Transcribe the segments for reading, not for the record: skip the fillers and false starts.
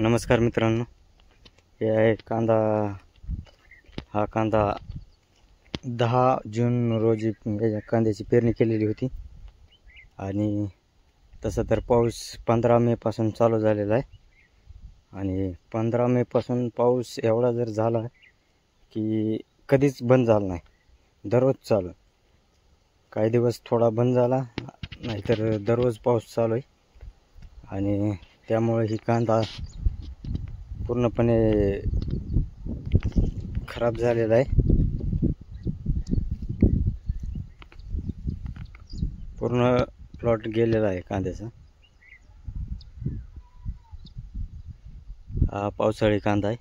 नमस्कार मित्रांनो, हे आहे कांदा. हा कांदा 10 जून रोजी या कांद्याची पेरणी केलेली होती आणि तसं तर पाऊस 15 मे पासून चालू झालेला आहे आणि 15 मे पासून पाऊस एवढा जर झाला की कधीच बंद झाला नाही, दररोज चालू. काही दिवस थोडा बंद झाला, नाहीतर दररोज पाऊस चालू आहे आणि त्यामुळे ही कांदा पूर्णपणे खराब झालेला आहे. पूर्ण प्लॉट गेलेला आहे कांद्याचा. हा पावसाळी कांदा आहे.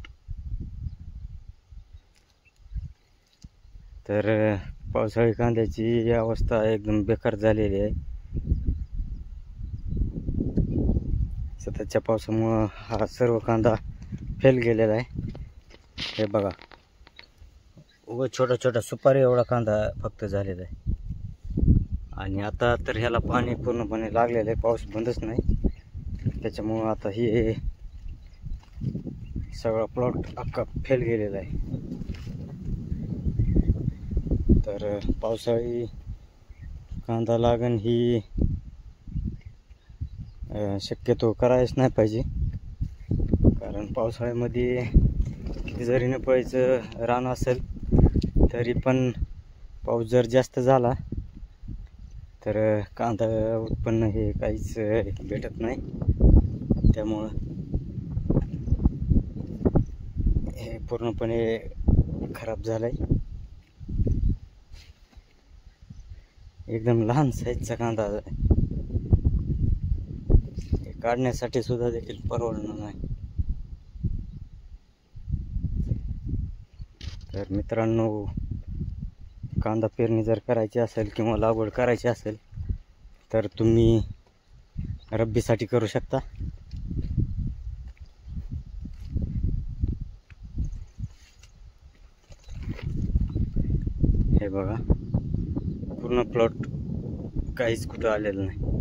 तर पावसाळी कांद्याची अवस्था एकदम बेकार झालेली आहे. सततच्या पावसामुळं हा सर्व कांदा फेल गेलेला आहे. हे बघा, छोटा छोटा सुपारी एवढा कांदा फक्त झालेला आहे आणि आता तर ह्याला पाणी पूर्णपणे लागलेलं आहे. पाऊस बंदच नाही, त्याच्यामुळं आता हे सगळा प्लॉट अख्खा फेल गेलेला आहे. तर पावसाळी कांदा लागण ही शक्यतो करायच नाही पाहिजे, कारण पावसाळ्यामध्ये किती जरी नपळीचं रान असेल तरी पण पाऊस जर जास्त झाला तर कांदा उत्पन्न हे काहीच भेटत नाही. त्यामुळं हे पूर्णपणे खराब झालंय. एकदम लहान साईजचा कांदा आहे. हे काढण्यासाठी सुद्धा देखील परवडणार नाही. तर मित्रांनो, कांदा पेरणी जर करायची असेल किंवा लागवड करायची असेल तर तुम्ही रब्बीसाठी करू शकता. हे बघा, पूर्ण प्लॉट काहीच कुठं आलेलं नाही.